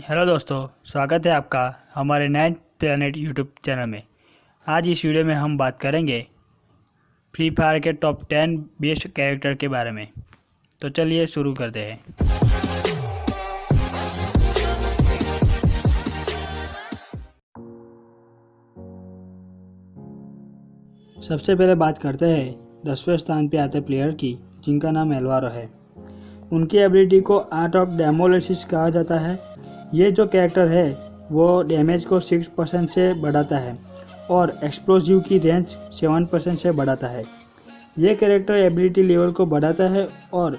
Hello दोस्तों, स्वागत है आपका हमारे नाइट प्लैनेट यूट्यूब चैनल में। आज इस वीडियो में हम बात करेंगे फ्री फायर के टॉप 10 बेस्ट कैरेक्टर के बारे में। तो चलिए शुरू करते हैं। सबसे पहले बात करते हैं 10वें स्थान पे आते प्लेयर की, जिनका नाम एल्वारो है। उनकी एबिलिटी को आर्ट ऑफ डेमोलिसिस कहा जाता है। ये जो कैरेक्टर है वो डैमेज को 6% से बढ़ाता है और एक्सप्लोसिव की रेंज 7% से बढ़ाता है। ये कैरेक्टर एबिलिटी लेवल को बढ़ाता है और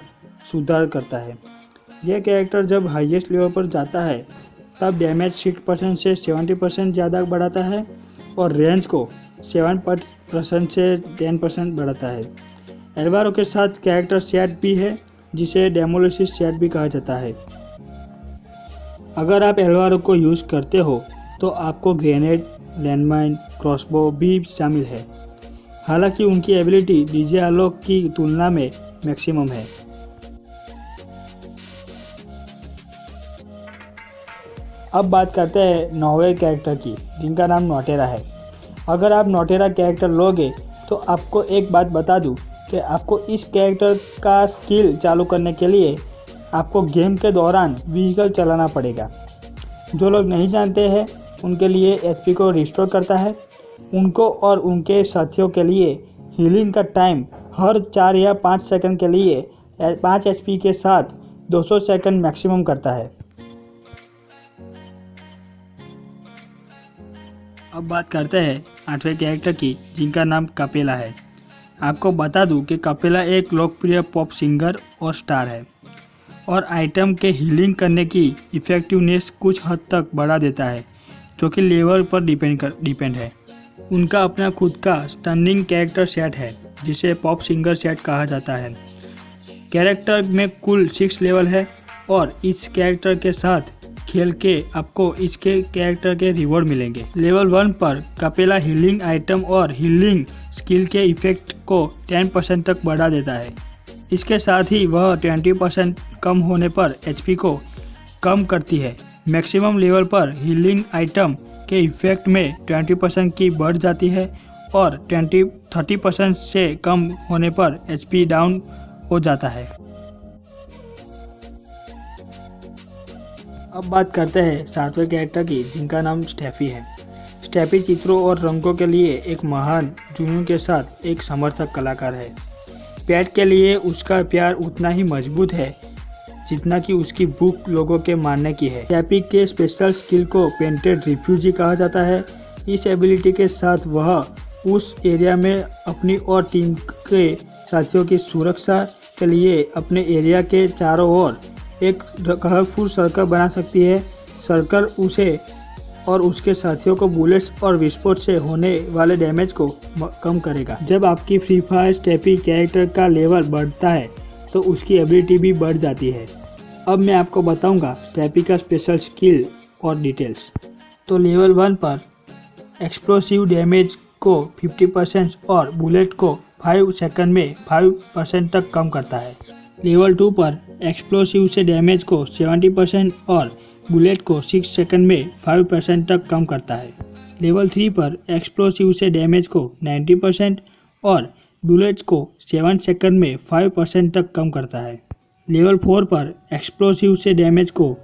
सुधार करता है। ये कैरेक्टर जब हाईएस्ट लेवल पर जाता है तब डैमेज 6% से 70% ज़्यादा बढ़ाता है और रेंज को 7% से 10% बढ़ाता है। एल्वारो के साथ कैरेक्टर सेट भी है, जिसे डेमोलिसिस सेट भी कहा जाता है। अगर आप एल्वारो को यूज़ करते हो तो आपको ग्रेनेड, लैंडमाइन, क्रॉसबो भी शामिल है। हालांकि उनकी एबिलिटी डीजे आलोक की तुलना में मैक्सिमम है। अब बात करते हैं 9वें कैरेक्टर की, जिनका नाम नोटेरा है। अगर आप नोटेरा कैरेक्टर लोगे तो आपको एक बात बता दूं कि आपको इस कैरेक्टर का स्किल चालू करने के लिए आपको गेम के दौरान व्हीकल चलाना पड़ेगा। जो लोग नहीं जानते हैं उनके लिए एचपी को रिस्टोर करता है। उनको और उनके साथियों के लिए हीलिंग का टाइम हर 4 या 5 सेकंड के लिए 5 एचपी के साथ 200 सेकंड मैक्सिमम करता है। अब बात करते हैं 8वें कैरेक्टर की, जिनका नाम कपेला है। आपको बता दूं कि कपेला एक लोकप्रिय पॉप सिंगर और स्टार है और आइटम के हीलिंग करने की इफ़ेक्टिवनेस कुछ हद तक बढ़ा देता है, जो कि लेवल पर डिपेंड है। उनका अपना खुद का स्टनिंग कैरेक्टर सेट है, जिसे पॉप सिंगर सेट कहा जाता है। कैरेक्टर में कुल 6 लेवल है और इस कैरेक्टर के साथ खेल के आपको इसके कैरेक्टर के रिवॉर्ड मिलेंगे। लेवल 1 पर कपेला हीलिंग आइटम और हीलिंग स्किल के इफेक्ट को 10% तक बढ़ा देता है। इसके साथ ही वह 20% कम होने पर एचपी को कम करती है। मैक्सिमम लेवल पर हीलिंग आइटम के इफेक्ट में 20% की बढ़ जाती है और 30% से कम होने पर एचपी डाउन हो जाता है। अब बात करते हैं 7वें कैरेक्टर की, जिनका नाम स्टेफी है। स्टेफी चित्रों और रंगों के लिए एक महान जुनून के साथ एक समर्थक कलाकार है। पेट के लिए उसका प्यार उतना ही मजबूत है जितना कि उसकी भूख लोगों के मानने की है। स्टेफी के स्पेशल स्किल को पेंटेड रिफ्यूजी कहा जाता है। इस एबिलिटी के साथ वह उस एरिया में अपनी और टीम के साथियों की सुरक्षा के लिए अपने एरिया के चारों ओर एक कलरफुल सर्कल बना सकती है। सर्कल उसे और उसके साथियों को बुलेट्स और विस्फोट से होने वाले डैमेज को कम करेगा। जब आपकी फ्री फायर स्टेफी कैरेक्टर का लेवल बढ़ता है तो उसकी एबिलिटी भी बढ़ जाती है। अब मैं आपको बताऊंगा स्टेफी का स्पेशल स्किल और डिटेल्स। तो लेवल 1 पर एक्सप्लोसिव डैमेज को 50% और बुलेट को 5 सेकंड में 5% तक कम करता है। लेवल 2 पर एक्सप्लोसिव से डैमेज को 70% और बुलेट को 6 सेकंड में 5% तक कम करता है। लेवल 3 पर एक्सप्लोसिव से डैमेज को 90% और बुलेट्स को 7 सेकंड में 5% तक कम करता है। लेवल 4 पर एक्सप्लोसिव से डैमेज को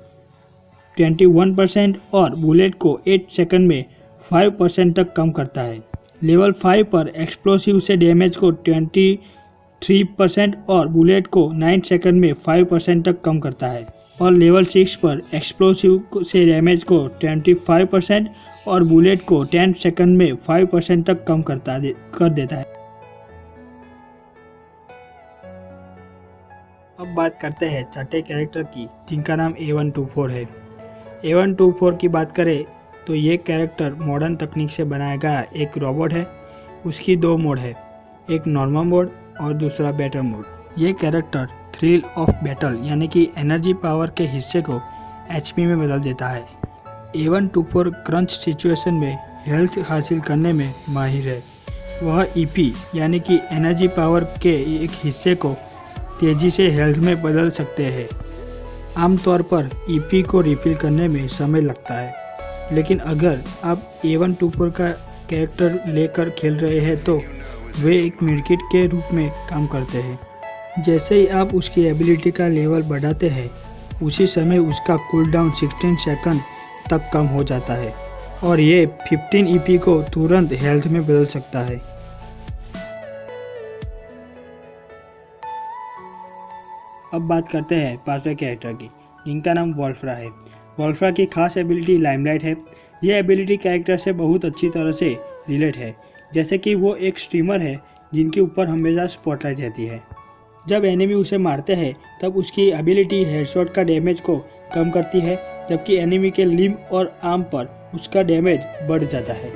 21% और बुलेट को 8 सेकंड में 5% तक कम करता है। लेवल 5 पर एक्सप्लोसिव से डैमेज को 23% और बुलेट को 9 सेकंड में 5% तक कम करता है। और लेवल 6 पर एक्सप्लोसिव से डैमेज को 25% और बुलेट को 10 सेकंड में 5% तक कम कर देता है। अब बात करते हैं 6ठे कैरेक्टर की, जिनका नाम A124 है। A124 की बात करें तो ये कैरेक्टर मॉडर्न तकनीक से बनाया गया एक रोबोट है। उसकी 2 मोड है, एक नॉर्मल मोड और दूसरा बैटल मोड। ये कैरेक्टर थ्रिल ऑफ बैटल यानी कि एनर्जी पावर के हिस्से को एचपी में बदल देता है। A124 क्रंच सिचुएशन में हेल्थ हासिल करने में माहिर है। वह ईपी यानी कि एनर्जी पावर के एक हिस्से को तेजी से हेल्थ में बदल सकते हैं। आमतौर पर ईपी को रिफिल करने में समय लगता है, लेकिन अगर आप A1 2 का कैरेक्टर लेकर खेल रहे हैं तो वे एक मेडकिट के रूप में काम करते हैं। जैसे ही आप उसकी एबिलिटी का लेवल बढ़ाते हैं, उसी समय उसका कूलडाउन 16 सेकंड तक कम हो जाता है और ये 15 ईपी को तुरंत हेल्थ में बदल सकता है। अब बात करते हैं 5वें कैरेक्टर की, जिनका नाम वोल्फ्रा है। वोल्फ्रा की खास एबिलिटी लाइमलाइट है। यह एबिलिटी कैरेक्टर से बहुत अच्छी तरह से रिलेट है, जैसे कि वो एक स्ट्रीमर है जिनके ऊपर हमेशा स्पॉटलाइट रहती है। जब एनिमी उसे मारते हैं तब उसकी एबिलिटी हेडशॉट का डैमेज को कम करती है, जबकि एनिमी के लिम्ब और आर्म पर उसका डैमेज बढ़ जाता है।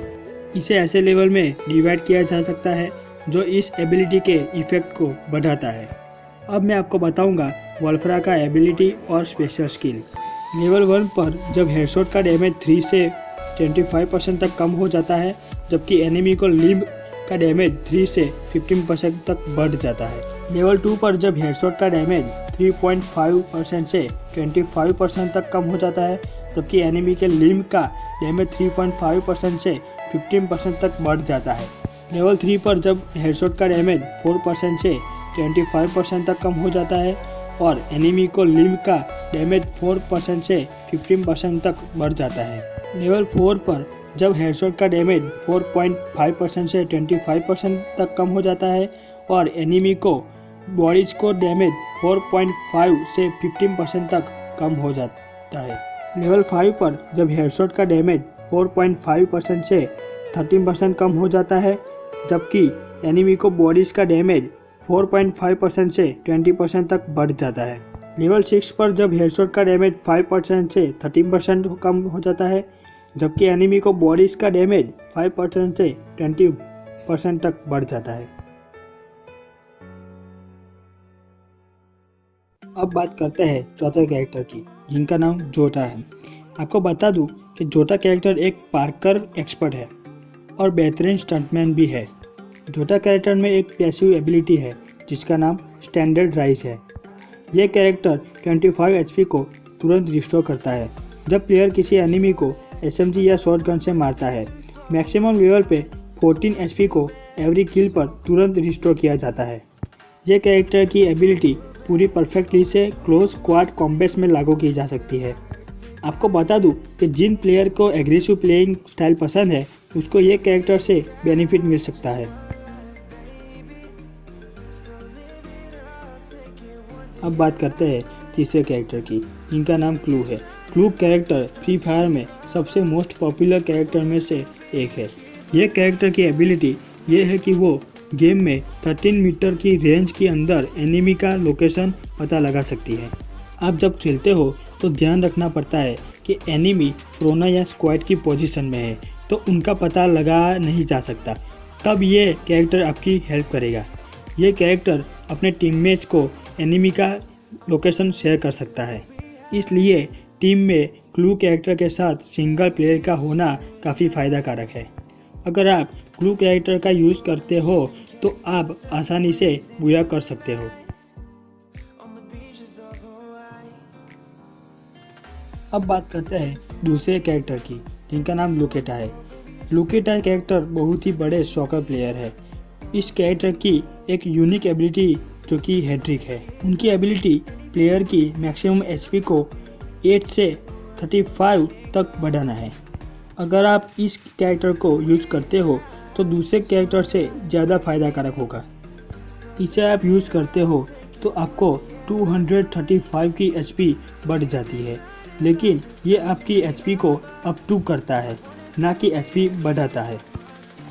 इसे ऐसे लेवल में डिवाइड किया जा सकता है जो इस एबिलिटी के इफेक्ट को बढ़ाता है। अब मैं आपको बताऊंगा वोल्फ्रा का एबिलिटी और स्पेशल स्किल। लेवल 1 पर जब हेडशॉट का डैमेज 3 से 25% तक कम हो जाता है, जबकि एनिमी को लिम्ब का डैमेज 3 से 15% तक बढ़ जाता है। लेवल 2 पर जब हेडशॉट का डैमेज 3.5% से 25% तक कम हो जाता है, जबकि एनिमी के लिम्ब का डैमेज 3.5% से 15% तक बढ़ जाता है। लेवल 3 पर जब हेडशॉट का डैमेज 4% से 25% तक कम हो जाता है और एनिमी को लिम्ब का डैमेज 4% से 15% तक बढ़ जाता है। लेवल 4 पर जब हेडशॉट का डैमेज 4.5% से 25% तक कम हो जाता है और एनिमी को बॉडीज को डैमेज 4.5 से 15% तक कम हो जाता है। लेवल 5 पर जब हेडशॉट का डैमेज 4.5% से 13% कम हो जाता है, जबकि एनिमी को बॉडीज का डैमेज 4.5% से 20% तक बढ़ जाता है। लेवल 6 पर जब हेडशॉट का डैमेज 5% से 13% कम हो जाता है, जबकि एनिमी को बॉडीज का डैमेज 5% से 20% तक बढ़ जाता है। अब बात करते हैं चौथे कैरेक्टर की, जिनका नाम जोटा है। आपको बता दूं कि जोटा कैरेक्टर एक पार्कर एक्सपर्ट है और बेहतरीन स्टंटमैन भी है। जोटा कैरेक्टर में एक पैसिव एबिलिटी है जिसका नाम स्टैंडर्ड राइज है। यह कैरेक्टर 25 एचपी को तुरंत रिस्टोर करता है जब प्लेयर किसी एनिमी को एसएमजी या शॉटगन से मारता है। मैक्सिमम लेवल पे 14 एचपी को एवरी किल पर तुरंत रिस्टोर किया जाता है। यह कैरेक्टर की एबिलिटी पूरी परफेक्टली से क्लोज स्क्वाड कॉम्बैट्स में लागू की जा सकती है। आपको बता दूं कि जिन प्लेयर को एग्रेसिव प्लेइंग स्टाइल पसंद है उसको ये कैरेक्टर से बेनिफिट मिल सकता है। अब बात करते हैं तीसरे कैरेक्टर की, जिनका नाम क्लू है। क्लू कैरेक्टर फ्री फायर में सबसे मोस्ट पॉपुलर कैरेक्टर में से एक है। ये कैरेक्टर की एबिलिटी ये है कि वो गेम में 13 मीटर की रेंज के अंदर एनिमी का लोकेशन पता लगा सकती है। आप जब खेलते हो तो ध्यान रखना पड़ता है कि एनिमी प्रोना या स्क्वाड की पोजीशन में है तो उनका पता लगा नहीं जा सकता, तब ये कैरेक्टर आपकी हेल्प करेगा। ये कैरेक्टर अपने टीममेट्स को एनिमी का लोकेशन शेयर कर सकता है, इसलिए टीम में क्लू कैरेक्टर के साथ सिंगल प्लेयर का होना काफ़ी फ़ायदा कारक है। अगर आप क्लू कैरेक्टर का यूज़ करते हो तो आप आसानी से बुया कर सकते हो। अब बात करते हैं दूसरे कैरेक्टर की, जिनका नाम लुकेटा है। लुकेटा कैरेक्टर बहुत ही बड़े सॉकर प्लेयर है। इस कैरेक्टर की एक यूनिक एबिलिटी जो कि हैट्रिक है। उनकी एबिलिटी प्लेयर की मैक्सिमम एचपी को 8 से 35 तक बढ़ाना है। अगर आप इस कैरेक्टर को यूज करते हो तो दूसरे कैरेक्टर से ज़्यादा फायदा कारक होगा। इसे आप यूज करते हो तो आपको 235 की एचपी बढ़ जाती है, लेकिन ये आपकी एचपी को अप टू करता है, ना कि एचपी बढ़ाता है।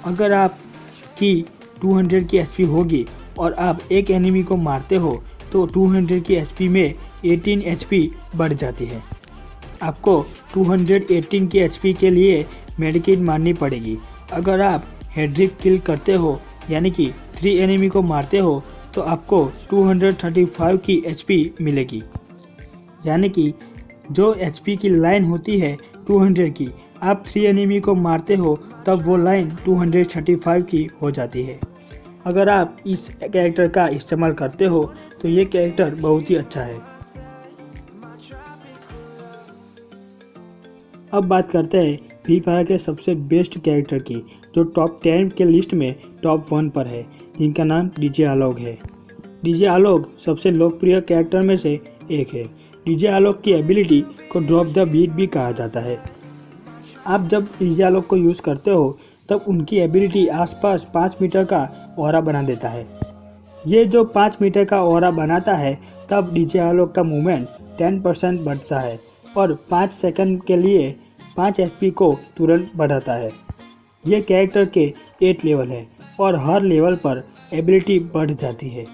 अगर आपकी 200 की एचपी होगी और आप एक एनिमी को मारते हो तो 200 की एचपी में 18 एचपी बढ़ जाती है। आपको 218 की एचपी के लिए मेडिकेट मारनी पड़ेगी। अगर आप हेड्रिक किल करते हो यानी कि 3 एनिमी को मारते हो तो आपको 235 की एचपी मिलेगी। यानी कि जो एचपी की लाइन होती है 200 की, आप 3 एनिमी को मारते हो तब वो लाइन 235 की हो जाती है। अगर आप इस कैरेक्टर का इस्तेमाल करते हो तो ये कैरेक्टर बहुत ही अच्छा है। अब बात करते हैं फ्री फायर के सबसे बेस्ट कैरेक्टर की, जो टॉप 10 के लिस्ट में टॉप 1 पर है, जिनका नाम डीजे आलोक है। डीजे आलोक सबसे लोकप्रिय कैरेक्टर में से एक है। डीजे आलोक की एबिलिटी को ड्रॉप द बीट भी कहा जाता है। आप जब डीजे आलोक को यूज़ करते हो तब उनकी एबिलिटी आसपास 5 मीटर का ऑरा बना देता है। ये जो 5 मीटर का ऑरा बनाता है तब डीजे आलोक का मूवमेंट 10% बढ़ता है और 5 सेकंड के लिए 5 HP को तुरंत बढ़ाता है। ये कैरेक्टर के 8 लेवल है और हर लेवल पर एबिलिटी बढ़ जाती है।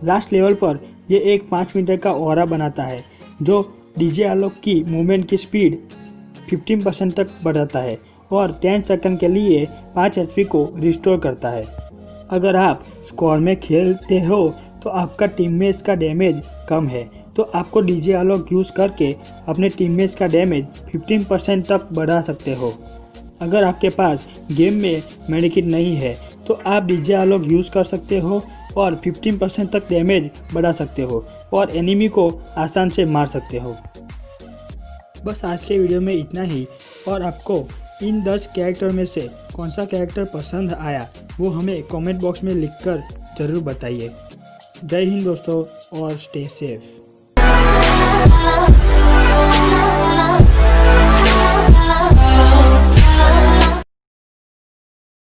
लास्ट लेवल पर ये एक 5 मीटर का ऑरा बनाता है जो डीजे आलोक की मूवमेंट की स्पीड 15% तक बढ़ाता है और 10 सेकंड के लिए 5 HP को रिस्टोर करता है। अगर आप स्क्वाड में खेलते हो तो आपका टीममेट्स का डैमेज कम है तो आपको डीजे आलोक यूज़ करके अपने टीममेट्स का डैमेज 15% तक बढ़ा सकते हो। अगर आपके पास गेम में मेडिकिट नहीं है तो आप डीजे आलोक यूज़ कर सकते हो और 15% तक डैमेज बढ़ा सकते हो और एनिमी को आसान से मार सकते हो। बस आज के वीडियो में इतना ही, और आपको इन 10 कैरेक्टर में से कौन सा कैरेक्टर पसंद आया वो हमें कमेंट बॉक्स में लिखकर ज़रूर बताइए। जय हिंद दोस्तों और स्टे सेफ।